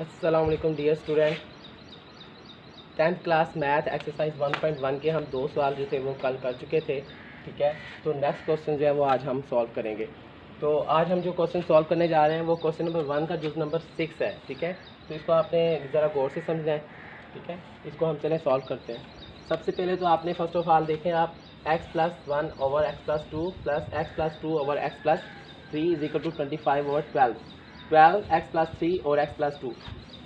अस्सलाम वालेकुम dear student. 10th class math exercise 1.1 के हम 2 सवाल जो थे वो कल कर चुके थे। ठीक है, तो नेक्स्ट क्वेश्चन जो है वो आज हम सॉल्व करेंगे। तो आज हम जो क्वेश्चन सॉल्व करने जा रहे हैं वो क्वेश्चन नंबर 1 का जुज़ नंबर 6 है। ठीक है, तो इसको आपने ज़रा गौर से समझना है। ठीक है, इसको हम चलें सॉल्व करते हैं। सबसे पहले तो आपने फर्स्ट ऑफ ऑल देखें आप x+1 over x+2 plus x+2 over x+3 is equal to 25 over 12 x+3 और x+2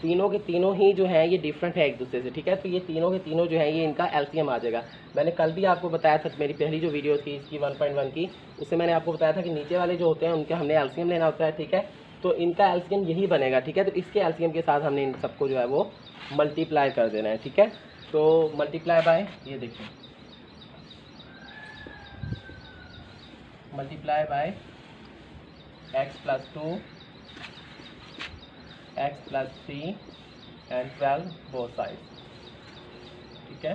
तीनों के तीनों ही जो है ये डिफरेंट है एक दूसरे से। ठीक है, तो ये तीनों के तीनों जो है ये इनका एलसीएम आ जाएगा। मैंने कल भी आपको बताया था, मेरी पहली जो वीडियो थी इसकी 1.1 की, उससे मैंने आपको बताया था कि नीचे वाले जो होते हैं उनके हमने एलसीएम लेना होता है। ठीक है, तो इनका एलसीएम यही बनेगा। ठीक है, तो इसके एलसीएम के साथ हमने इन सबको जो है वो मल्टीप्लाई कर देना है। ठीक है, तो मल्टीप्लाई बाय, ये देखिए multiply by x+2 x+3 and 12 both side. ठीक है,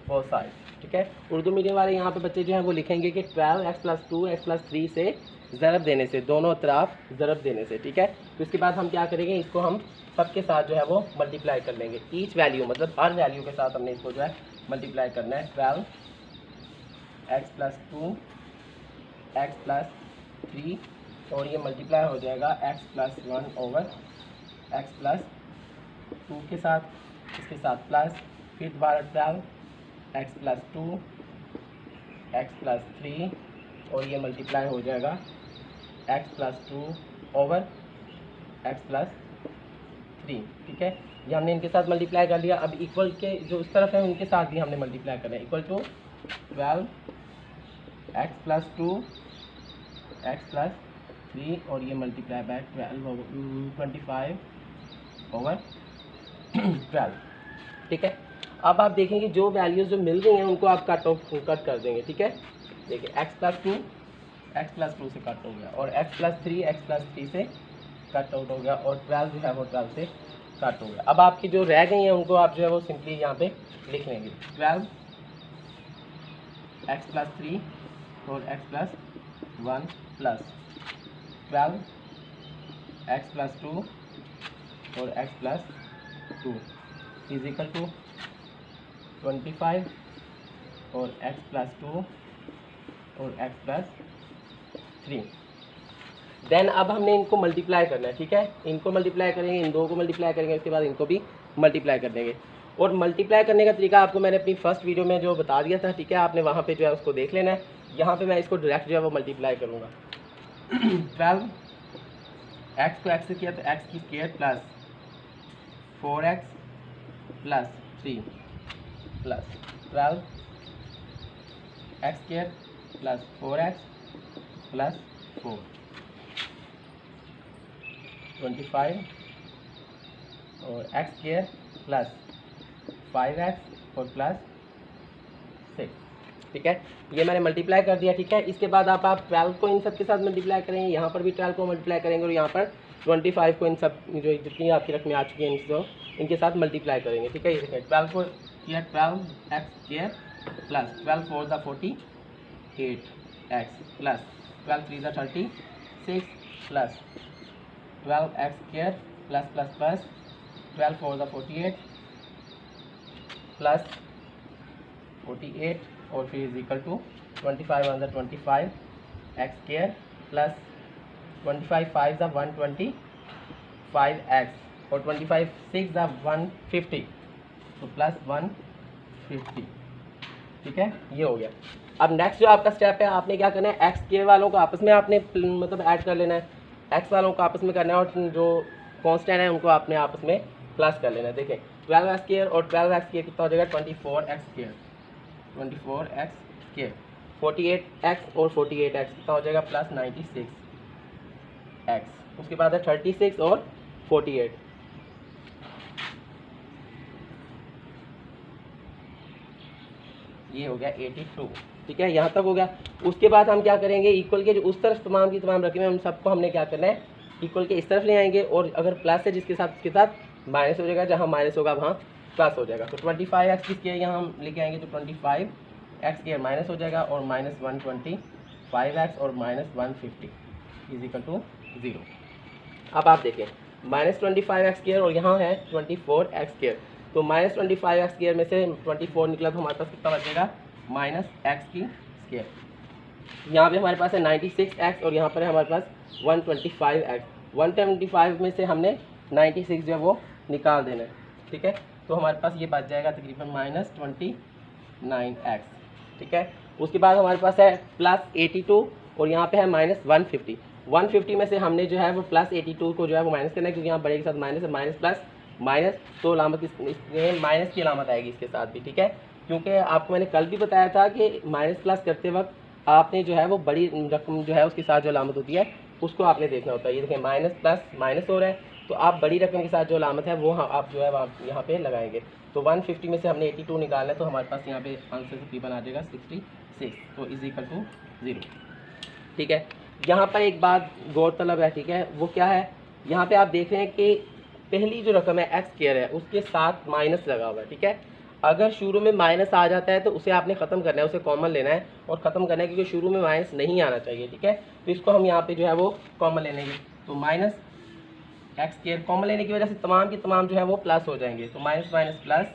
बोथ साइड। ठीक है, उर्दू मीडियम वाले यहाँ पे बच्चे जो हैं वो लिखेंगे कि 12 x+2 x+3 से ज़रब देने से, दोनों तरफ ज़रब देने से। ठीक है, तो इसके बाद हम क्या करेंगे, इसको हम सबके साथ जो है वो मल्टीप्लाई कर लेंगे। ईच वैल्यू मतलब हर वैल्यू के साथ हमने इसको जो है मल्टीप्लाई करना है। 12 x+2 x+3 और ये मल्टीप्लाई हो जाएगा x+1 ओवर x+2 के साथ, इसके साथ प्लस, फिर दोबारा 12 x+2 x+3 और ये मल्टीप्लाई हो जाएगा x+2 ओवर x+3। ठीक है, ये हमने इनके साथ मल्टीप्लाई कर लिया। अब इक्वल के जो इस तरफ है उनके साथ भी हमने मल्टीप्लाई करना है। इक्वल टू 12 x+2 x+3 और ये मल्टीप्लाई बाय 25 ओवर 12। ठीक है, अब आप देखेंगे जो वैल्यूज़ जो मिल गई हैं उनको आप कट कर देंगे। ठीक है, देखिए x+2 से कट हो गया और x+3 से कट आउट हो गया और 12 जो है वो 12 से कट हो गया। अब आपकी जो रह गई हैं उनको आप जो है वो सिंपली यहाँ पे लिख लेंगे। 12 x+3 और x+1 प्लस 12 x+2 और x+2 इज इक्वल टू 25 और x+2 और x+3। देन अब हमने इनको मल्टीप्लाई करना है। ठीक है, इनको मल्टीप्लाई करेंगे, इन दो को मल्टीप्लाई करेंगे, उसके बाद इनको भी मल्टीप्लाई कर देंगे। और मल्टीप्लाई करने का तरीका आपको मैंने अपनी फर्स्ट वीडियो में जो बता दिया था। ठीक है, आपने वहाँ पे जो है उसको देख लेना है। यहाँ पे मैं इसको डायरेक्ट जो है वो मल्टीप्लाई करूँगा। 12 x को x से किया तो x की square plus 4x plus 3 plus 12 x square plus 4x plus 4 25 और x स्क्वायर प्लस 5x और प्लस 6। ठीक है, ये मैंने मल्टीप्लाई कर दिया। ठीक है, इसके बाद आप 12 को इन सब के साथ मल्टीप्लाई करेंगे, यहाँ पर भी 12 को मल्टीप्लाई करेंगे और यहाँ पर 25 को इन सब जो जितनी आपकी रकमें आ चुकी हैं इनके साथ मल्टीप्लाई करेंगे। ठीक है, ये देखें 12 को किया 12x स्क्वायर प्लस 12 4 द 48x प्लस 12 3 द 36 plus 12x square plus plus plus 12 4 द 48 प्लस 48 और फिर इज इक्वल टू 25 1 द 25 x स्क्वायर प्लस 25 5 द 125 x और 25 6 द 150 तो प्लस 150। ठीक है, ये हो गया। अब नेक्स्ट जो आपका स्टेप है, आपने क्या करना है, x के वालों को आपस में आपने मतलब ऐड कर लेना है, x वालों को आपस में करना है और जो कांस्टेंट है उनको आपने आपस में प्लस कर लेना है। देखें 12x स्क्वायर और 12x स्क्वायर कितना हो जाएगा 24x square 24x square 48x और 48x कितना हो जाएगा प्लस 96x। उसके बाद है 36 और 48 ये हो गया 82। ठीक है, यहाँ तक हो गया। उसके बाद हम क्या करेंगे, इक्वल के जो उस तरफ तमाम की तमाम रकमें उन सबको हमने क्या करना है, इक्वल के इस तरफ ले आएंगे और अगर प्लस है जिसके साथ उसके साथ माइनस हो जाएगा, जहाँ माइनस होगा वहाँ प्लस हो जाएगा। तो 25x की स्क्वायर यहाँ हम लेके आएंगे तो 25x स्क्वायर माइनस हो जाएगा और माइनस 125x और माइनस 150 इज इक्वल टू 0। अब आप देखें -25x², और यहाँ है 24x²। तो -25x² में से 24 निकला तो हमारे पास कितना बचेगा, -x²। यहाँ पे हमारे पास है 96x, और यहाँ पर है हमारे पास 125x। 125 में से हमने 96 जो है वो निकाल देना है, ठीक है। तो हमारे पास ये बच जाएगा तकरीबन -29x, ठीक है। उसके बाद हमारे पास है +82, और यहाँ पे है -150। 150 में से हमने जो है वो +82 को जो है वो माइनस करना है, क्योंकि यहाँ बड़े के साथ माइनस है, माइनस प्लस माइनस, तो अलामत इसमें माइनस की अलामत आएगी इसके साथ भी, ठीक है। क्योंकि आपको मैंने कल भी बताया था कि माइनस प्लस करते वक्त आपने जो है वो बड़ी रकम जो है उसके साथ जो अलामत होती है उसको आपने देखना होता है। ये देखें माइनस प्लस माइनस हो रहा है, तो आप बड़ी रकम के साथ जो अलामत है वो आप जो है यहाँ पे लगाएंगे। तो 150 में से हमने 82 निकालना है, तो हमारे पास यहाँ पे आंसर तकरीबन आ जाएगा 66, तो = 0, ठीक है। यहाँ पर एक बात गौर तलब है, ठीक है, वो क्या है, यहाँ पे आप देख रहे हैं कि पहली जो रकम है x² है उसके साथ माइनस लगा हुआ है, ठीक है। अगर शुरू में माइनस आ जाता है तो उसे आपने ख़त्म करना है, उसे कॉमन लेना है और ख़त्म करना है, क्योंकि शुरू में माइनस नहीं आना चाहिए, ठीक है। तो इसको हम यहाँ पे जो है वो कॉमन ले लेंगे, तो -x² कॉमन लेने की वजह से तमाम की तमाम जो है वो प्लस हो जाएंगे। तो माइनस माइनस प्लस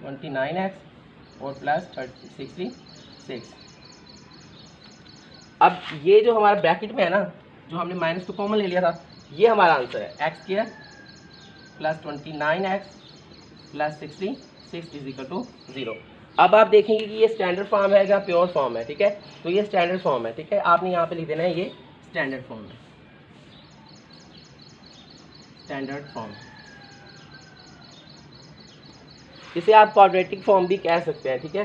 29x और प्लस 66। अब ये जो हमारा ब्रैकेट में है ना, जो हमने माइनस को कॉमन ले लिया था, ये हमारा आंसर है x² + 29x + 66 = 0। अब आप देखेंगे कि ये स्टैंडर्ड फॉर्म है या प्योर फॉर्म है, ठीक है। तो ये स्टैंडर्ड फॉर्म है, ठीक है। आपने यहाँ पे लिख देना है ये स्टैंडर्ड फॉर्म है, स्टैंडर्ड फॉर्म। इसे आप क्वाड्रेटिक फॉर्म भी कह सकते हैं, ठीक है।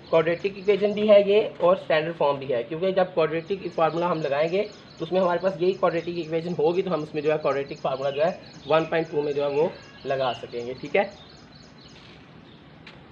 क्वाड्रेटिक इक्वेशन भी है ये और स्टैंडर्ड फॉर्म भी है, क्योंकि जब क्वाड्रेटिक फार्मूला हम लगाएंगे तो उसमें हमारे पास यही क्वाड्रेटिक इक्वेशन होगी, तो हम उसमें जो है क्वाड्रेटिक फार्मूला जो है 1.2 में जो है वो लगा सकेंगे, ठीक है।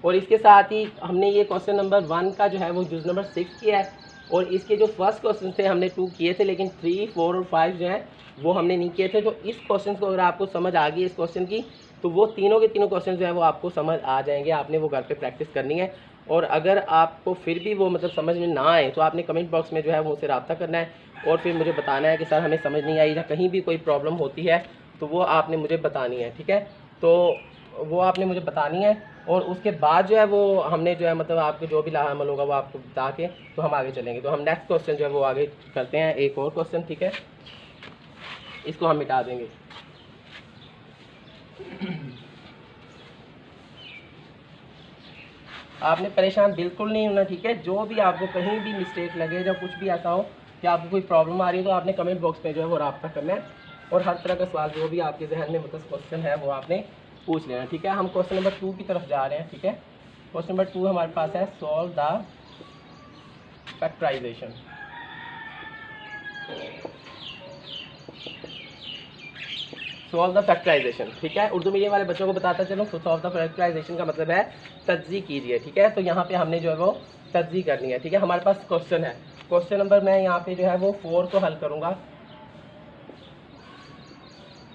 और इसके साथ ही हमने ये क्वेश्चन नंबर 1 का जो है वो जुज़ नंबर 6 किया है, और इसके जो फर्स्ट क्वेश्चन थे हमने 2 किए थे, लेकिन 3, 4 और 5 जो हैं वो हमने नहीं किए थे। तो इस क्वेश्चन को अगर आपको समझ आ गई इस क्वेश्चन की, तो वो तीनों के तीनों क्वेश्चन जो है वो आपको समझ आ जाएंगे। आपने वो घर पे प्रैक्टिस करनी है, और अगर आपको फिर भी वो मतलब समझ में ना आए तो आपने कमेंट बॉक्स में जो है वो मुझसे रब्ता करना है, और फिर मुझे बताना है कि सर हमें समझ नहीं आई, या कहीं भी कोई प्रॉब्लम होती है तो वो आपने मुझे बतानी है, ठीक है। तो वो आपने मुझे बतानी है, और उसके बाद जो है वो हमने जो है मतलब आपको जो भी लामल होगा वो आपको बता के तो हम आगे चलेंगे। तो हम नेक्स्ट क्वेश्चन जो है वो आगे करते हैं, एक और क्वेश्चन, ठीक है। इसको हम मिटा देंगे। आपने परेशान बिल्कुल नहीं होना, ठीक है। जो भी आपको कहीं भी मिस्टेक लगे, जब कुछ भी ऐसा हो कि आपको कोई प्रॉब्लम आ रही है, तो आपने कमेंट बॉक्स में जो है वो रब्ता करना है, और हर तरह का सवाल जो भी आपके जहन में मतलब क्वेश्चन है वो आपने पूछ लेना, ठीक है। हम क्वेश्चन नंबर 2 की तरफ जा रहे हैं, ठीक है। क्वेश्चन नंबर 2 हमारे पास है solve the factorisation. Solve the factorisation, ठीक है। उर्दू मीडियम वाले बच्चों को बताता चलो, सॉल्व द फैक्टराइजेशन का मतलब है तज्ज़ी कीजिए, ठीक है। तो यहाँ पे हमने जो है वो तज्ज़ी करनी है, ठीक है। हमारे पास क्वेश्चन है, क्वेश्चन नंबर मैं यहाँ पे जो है वो 4 को हल करूँगा।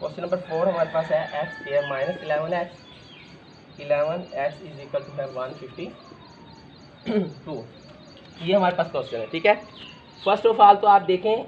क्वेश्चन नंबर 4 हमारे पास है x² - 11x = 152। ये हमारे पास क्वेश्चन है, ठीक है। फर्स्ट ऑफ ऑल तो आप देखें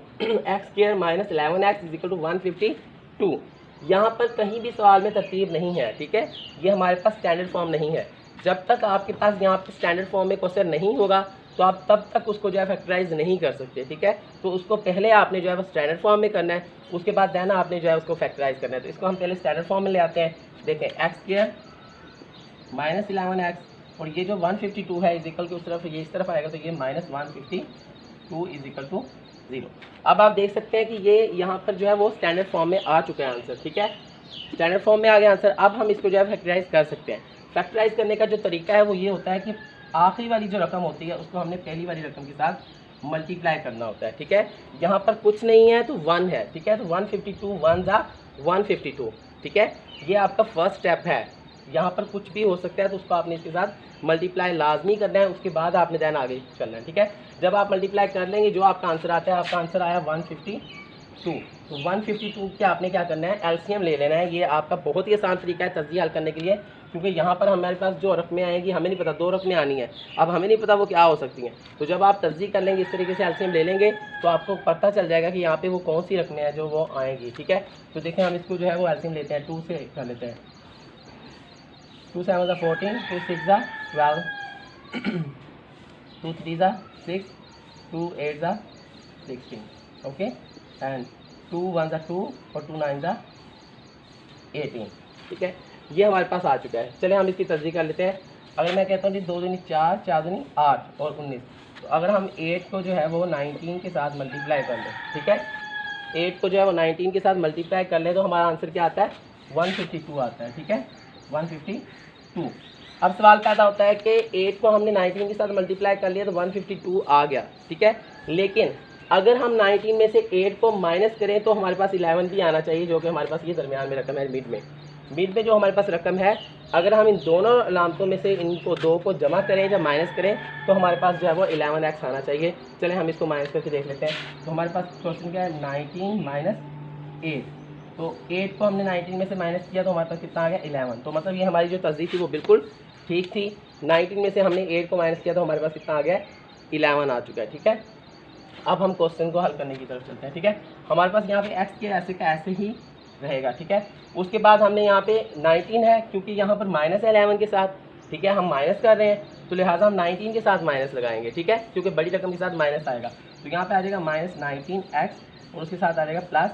x² - 11x = 152। यहाँ पर कहीं भी सवाल में तरतीब नहीं है, ठीक है। ये हमारे पास स्टैंडर्ड फॉर्म नहीं है। जब तक आपके पास यहाँ पे स्टैंडर्ड फॉर्म में क्वेश्चन नहीं होगा तो आप तब तक उसको जो है फैक्टराइज नहीं कर सकते, ठीक है। तो उसको पहले आपने जो है वो स्टैंडर्ड फॉर्म में करना है, उसके बाद देना आपने जो है उसको फैक्टराइज करना है। तो इसको हम पहले स्टैंडर्ड फॉर्म में ले आते हैं। देखें x² - 11x, और ये जो 152 है इजिकल के उस तरफ, ये इस तरफ आएगा, तो ये -152 = 0। अब आप देख सकते हैं कि ये यहाँ पर जो है वो स्टैंडर्ड फॉर्म में आ चुका है आंसर, ठीक है। स्टैंडर्ड फॉर्म में आ गया आंसर। अब हम इसको जो है फैक्टराइज कर सकते हैं। फैक्टराइज करने का जो तरीका है वो ये होता है कि आखिरी वाली जो रकम होती है उसको हमने पहली वाली रकम के साथ मल्टीप्लाई करना होता है, ठीक है। यहाँ पर कुछ नहीं है तो 1 है, ठीक है। तो 152 1 × 152, ठीक है। ये आपका फर्स्ट स्टेप है। यहाँ पर कुछ भी हो सकता है तो उसको आपने इसके साथ मल्टीप्लाई लाजमी करना है, उसके बाद आपने देन आगे चलना है, ठीक है। जब आप मल्टीप्लाई कर लेंगे जो आपका आंसर आता है, आपका आंसर आया 152। तो 152 के आपने क्या करना है, एलसीएम ले लेना है। ये आपका बहुत ही आसान तरीका है तज्ज़ी हल करने के लिए। क्योंकि यहाँ पर हमारे पास जो रकमें आएंगी हमें नहीं पता, 2 रकमें आनी है, अब हमें नहीं पता वो क्या हो सकती हैं। तो जब आप तर्जीह कर लेंगे, इस तरीके से एलसीएम ले लेंगे, तो आपको पता चल जाएगा कि यहाँ पे वो कौन सी रकमें हैं जो वो आएंगी, ठीक है। तो देखें हम इसको जो है वो एलसीएम लेते हैं, 2 से कर लेते हैं। 2 7 14, 2 6 12, 2 3 6, 2 8 16, ओके, एंड 2 1 2 और 2 9 18, ठीक है। ये हमारे पास आ चुका है। चले हम इसकी तर्जीह कर लेते हैं। अगर मैं कहता हूँ जी 2 दूनी 4, 4 दूनी 8 और 19, तो अगर हम 8 को जो है वो 19 के साथ मल्टीप्लाई कर लें, ठीक है, 8 को जो है वो 19 के साथ मल्टीप्लाई कर लें, तो हमारा आंसर क्या आता है, 152 आता है, ठीक है, 152। अब सवाल पैदा होता है कि 8 को हमने 19 के साथ मल्टीप्लाई कर लिया तो 152 आ गया, ठीक है, लेकिन अगर हम 19 में से 8 को माइनस करें तो हमारे पास 11 भी आना चाहिए, जो कि हमारे पास ये दरमियान में रकम है, मिड में जो हमारे पास रकम है, अगर हम इन दोनों अलामतों में से इनको 2 को जमा करें या माइनस करें तो हमारे पास जो है वो 11x आना चाहिए। चलें हम इसको माइनस करके देख लेते हैं। तो हमारे पास क्वेश्चन क्या है, 19 माइनस 8, तो 8 को हमने 19 में से माइनस किया तो हमारे पास कितना आ गया, 11। तो मतलब ये हमारी जो तर्जीह थी वो बिल्कुल ठीक थी। 19 में से हमने 8 को माइनस किया तो हमारे पास कितना आ गया, 11 आ चुका है, ठीक है। अब हम क्वेश्चन को हल करने की तरफ चलते हैं, ठीक है। हमारे पास यहाँ पे x के ऐसे का ऐसे ही रहेगा, ठीक है। उसके बाद हमने यहाँ पे 19 है, क्योंकि यहाँ पर माइनस है 11 के साथ, ठीक है, हम माइनस कर रहे हैं तो लिहाजा हम 19 के साथ माइनस लगाएंगे, ठीक है, क्योंकि बड़ी रकम के साथ माइनस आएगा। तो यहाँ पे आ जाएगा माइनस 19x और उसके साथ आ जाएगा plus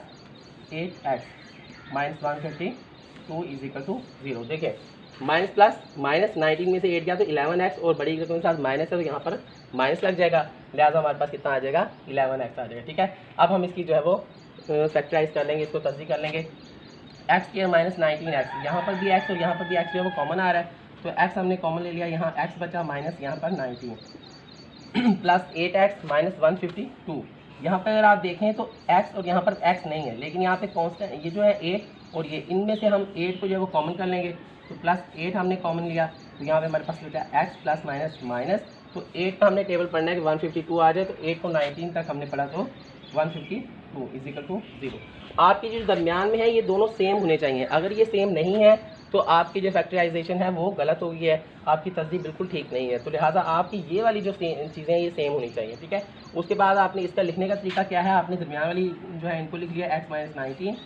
8x minus 152 is equal to 0। देखिए माइनस प्लस माइनस 19 में से 8 गया तो 11x और बड़ी रकम के साथ माइनस है तो यहाँ पर माइनस लग जाएगा, लिहाजा हमारे पास कितना आ जाएगा, 11x आ जाएगा, ठीक है। अब हम इसकी जो है वो फैक्टराइज कर लेंगे, इसको तर्जीह कर लेंगे। एक्स स्क्वायर माइनस 19x, यहाँ पर भी x और यहाँ पर भी x जो है वो कॉमन आ रहा है, तो x हमने कॉमन ले लिया, यहाँ x बचा माइनस यहाँ पर 19 प्लस 8x माइनस 152। यहाँ पर अगर आप देखें तो x और यहाँ पर x नहीं है, लेकिन यहाँ पे कांस्टेंट ये जो है 8 और ये, इनमें से हम 8 को जो है वो कॉमन कर लेंगे, तो प्लस 8 हमने कॉमन लिया, तो यहाँ पे हमारे पास बचा x प्लस माइनस माइनस, तो 8 का हमने टेबल पढ़ना है कि 152 आ जाए, तो 8 को 19 तक हमने पढ़ा तो 152 इज इक्वल टू 0। आपकी जो दरमियान में है ये दोनों सेम होने चाहिए, अगर ये सेम नहीं है तो आपकी जो फैक्टराइजेशन है वो गलत हो गई है, आपकी तस्दीक बिल्कुल ठीक नहीं है। तो लिहाजा आपकी ये वाली जो चीज़ें हैं ये सेम होनी चाहिए, ठीक है। उसके बाद आपने इसका लिखने का तरीका क्या है, आपने दरमियान वाली जो है इनको लिख लिया x माइनस 19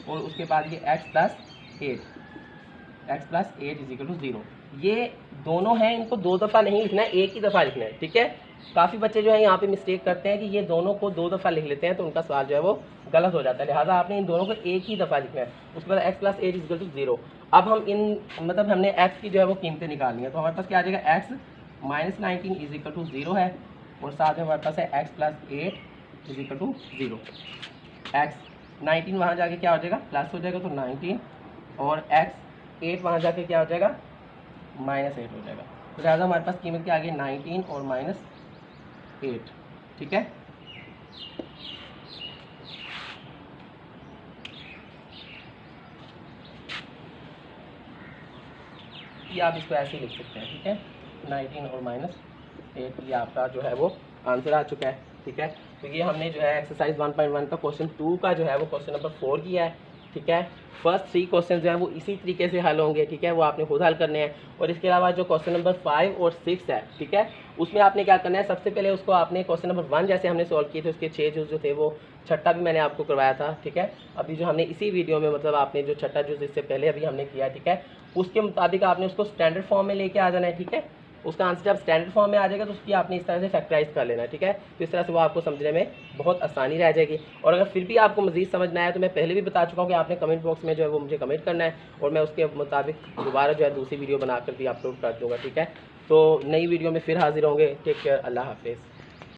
और उसके बाद ये x plus 8 is equal to 0। ये दोनों हैं, इनको 2 दफ़ा नहीं लिखना है, एक ही दफ़ा लिखना है, ठीक है। काफ़ी बच्चे जो है यहाँ पे मिस्टेक करते हैं कि ये दोनों को 2 दफ़ा लिख लेते हैं, तो उनका सवाल जो है वो गलत हो जाता है। लिहाजा आपने इन दोनों को एक ही दफ़ा लिखना है, उसके बाद x plus 8 is equal to 0। अब हम इन मतलब हमने x की जो है वो कीमतें निकालनी है, तो हमारे पास क्या आ जाएगा, x minus 19 is equal to 0 है और साथ में हमारे पास है x plus 8 is equal to 0। x 19 वहाँ जाके क्या हो जाएगा, प्लस हो जाएगा, तो 19 और x 8 वहाँ जाके क्या हो जाएगा, माइनस 8 हो जाएगा। तो लिहाजा हमारे पास कीमत क्या आ गई, 19 और माइनस 8, ठीक है। ये आप इसको ऐसे ही लिख सकते हैं, ठीक है, 19 और माइनस 8, ये आपका जो है वो आंसर आ चुका है, ठीक है। तो ये हमने जो है एक्सरसाइज 1.1 का क्वेश्चन 2 का जो है वो क्वेश्चन नंबर 4 किया है, ठीक है। फर्स्ट 3 क्वेश्चन जो है वो इसी तरीके से हल होंगे, ठीक है, वो आपने खुद हल करने हैं। और इसके अलावा जो क्वेश्चन नंबर 5 और 6 है, ठीक है, उसमें आपने क्या करना है, सबसे पहले उसको आपने क्वेश्चन नंबर 1 जैसे हमने सॉल्व किए थे उसके 6 जो थे वो छठा भी मैंने आपको करवाया था, ठीक है। अभी जो हमने इसी वीडियो में मतलब आपने जो छठा जो इससे पहले अभी हमने किया, ठीक है, उसके मुताबिक आपने उसको स्टैंडर्ड फॉर्म में लेके आ जाना है, ठीक है। उसका आंसर जब स्टैंडर्ड फॉर्म में आ जाएगा तो उसकी आपने इस तरह से फैक्टराइज कर लेना है, ठीक है। तो इस तरह से वो आपको समझने में बहुत आसानी रह जाएगी। और अगर फिर भी आपको मज़ीद समझना है तो मैं पहले भी बता चुका हूँ कि आपने कमेंट बॉक्स में जो है वो मुझे कमेंट करना है और मैं उसके मुताबिक दोबारा जो है दूसरी वीडियो बना कर भी अपलोड कर दूँगा, ठीक है। तो नई वीडियो में फिर हाजिर होंगे। टेक केयर, अल्लाह हाफिज़।